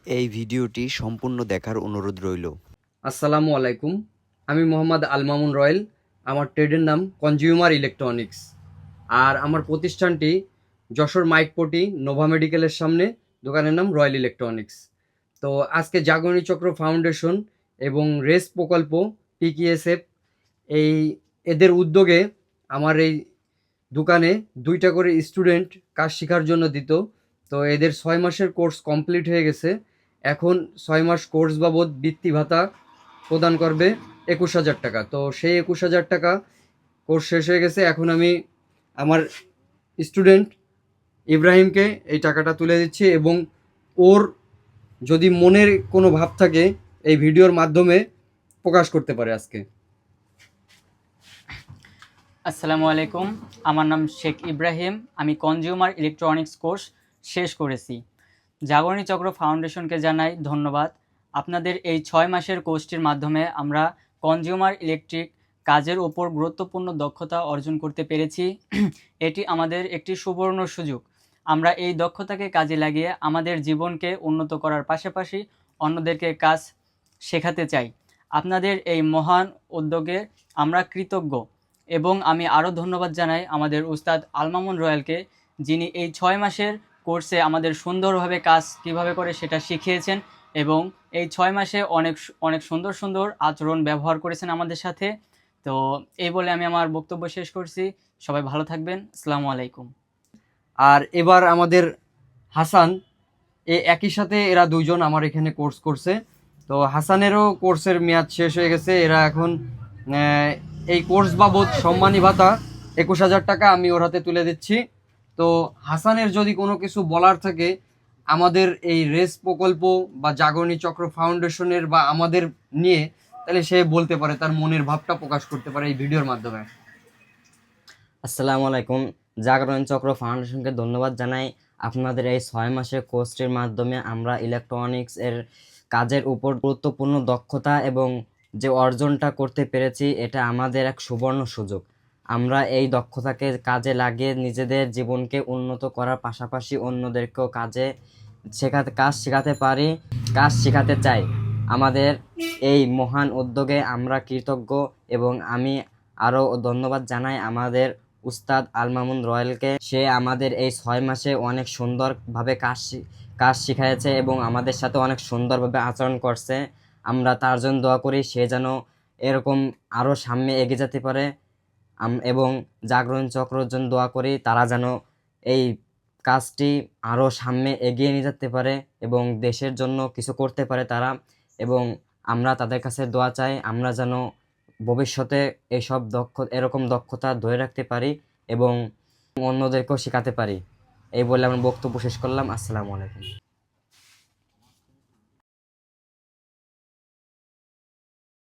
এই ভিডিওটি সম্পূর্ণ দেখার অনুরোধ রইল। আসসালামু আলাইকুম। আমি মোহাম্মদ আল মামুন রয়েল। আমার ট্রেডের নাম কনজিউমার ইলেকট্রনিক্স। আর আমার প্রতিষ্ঠানটি যশোর মাইকপটি নোভা মেডিকেলের সামনে, দোকানের নাম রয়্যাল ইলেকট্রনিক্স। তো আজকে জাগরণী চক্র ফাউন্ডেশন এবং রেস প্রকল্প পিকিএসএফ এই এদের উদ্যোগে আমার এই দোকানে 2টা করে স্টুডেন্ট কাজ শেখার জন্য দিত। তো এদের 6 মাসের কোর্স কমপ্লিট হয়ে গেছে। এখন 6 মাস কোর্স বাবদ বৃত্তি ভাতা প্রদান করবে 21,000 টাকা। তো সেই 21,000 টাকা কোর্স শেষ হয়ে গেছে। এখন আমি আমার স্টুডেন্ট ইব্রাহিমকে এই টাকাটা তুলে দিচ্ছি এবং ওর যদি মনের কোনো ভাব থাকে এই ভিডিওর মাধ্যমে প্রকাশ করতে পারে আজকে। আসসালামু আলাইকুম, আমার নাম শেখ ইব্রাহিম। আমি কনজিউমার ইলেকট্রনিক্স কোর্স শেষ করেছি। জাগরণী চক্র ফাউন্ডেশনকে জানাই ধন্যবাদ। আপনাদের এই 6 মাসের কোর্সটির মাধ্যমে আমরা কনজিউমার ইলেকট্রিক কাজের ওপর গুরুত্বপূর্ণ দক্ষতা অর্জন করতে পেরেছি। এটি আমাদের একটি সুবর্ণ সুযোগ। আমরা এই দক্ষতাকে কাজে লাগিয়ে আমাদের জীবনকে উন্নত করার পাশাপাশি অন্যদেরকে কাজ শেখাতে চাই। আপনাদের এই মহান উদ্যোগে আমরা কৃতজ্ঞ এবং আমি আরও ধন্যবাদ জানাই আমাদের উস্তাদ আল মামুন রয়েলকে, যিনি এই 6 মাসের কোর্সে আমাদের সুন্দরভাবে কাজ কিভাবে করে সেটা শিখিয়েছেন এবং এই 6 মাসে অনেক অনেক সুন্দর সুন্দর আচরণ ব্যবহার করেছেন আমাদের সাথে। তো এই বলে আমি আমার বক্তব্য শেষ করছি। সবাই ভালো থাকবেন। আসসালামু আলাইকুম। আর এবার আমাদের হাসান, একই সাথে এরা দুইজন আমার এখানে কোর্স করছে। তো হাসানেরও কোর্সের মেয়াদ শেষ হয়ে গেছে। এরা এখন এই কোর্স বাবদ সম্মানী ভাতা 21,000 টাকা আমি ওর হাতে তুলে দিচ্ছি। তো হাসানের যদি কোনো কিছু বলার থাকে আমাদের এই রেস প্রকল্প বা জাগরণী চক্র ফাউন্ডেশনের বা আমাদের নিয়ে, তাহলে সে বলতে পারে, তার মনের ভাবটা প্রকাশ করতে পারে এই ভিডিওর মাধ্যমে। আসসালামু আলাইকুম। জাগরণ চক্র ফাউন্ডেশনকে ধন্যবাদ জানাই। আপনাদের এই 6 মাসের কোর্সটির মাধ্যমে আমরা ইলেকট্রনিক্স এর কাজের উপর গুরুত্বপূর্ণ দক্ষতা এবং যে অর্জনটা করতে পেরেছি, এটা আমাদের এক সুবর্ণ সুযোগ। আমরা এই দক্ষতাকে কাজে লাগিয়ে নিজেদের জীবনকে উন্নত করার পাশাপাশি অন্যদেরকেও কাজ শেখাতে পারি, কাজ শেখাতে চাই। আমাদের এই মহান উদ্যোগে আমরা কৃতজ্ঞ এবং আমি আরও ধন্যবাদ জানাই আমাদের উস্তাদ আল মামুন রয়েলকে। সে আমাদের এই 6 মাসে অনেক সুন্দরভাবে কাজ শিখিয়েছে এবং আমাদের সাথে অনেক সুন্দরভাবে আচরণ করছে। আমরা তার জন্য দোয়া করি সে যেন এরকম আরও সামনে এগিয়ে যেতে পারে এবং জাগরণ চক্রের জন্য দোয়া করি তারা যেন এই কাজটি আরও সামনে এগিয়ে নিয়ে যেতে পারে এবং দেশের জন্য কিছু করতে পারে তারা। এবং আমরা তাদের কাছে দোয়া চাই আমরা যেন ভবিষ্যতে এরকম দক্ষতা ধরে রাখতে পারি এবং অন্যদেরকেও শেখাতে পারি। এই বলে আমার বক্তব্য শেষ করলাম। আসসালামু আলাইকুম।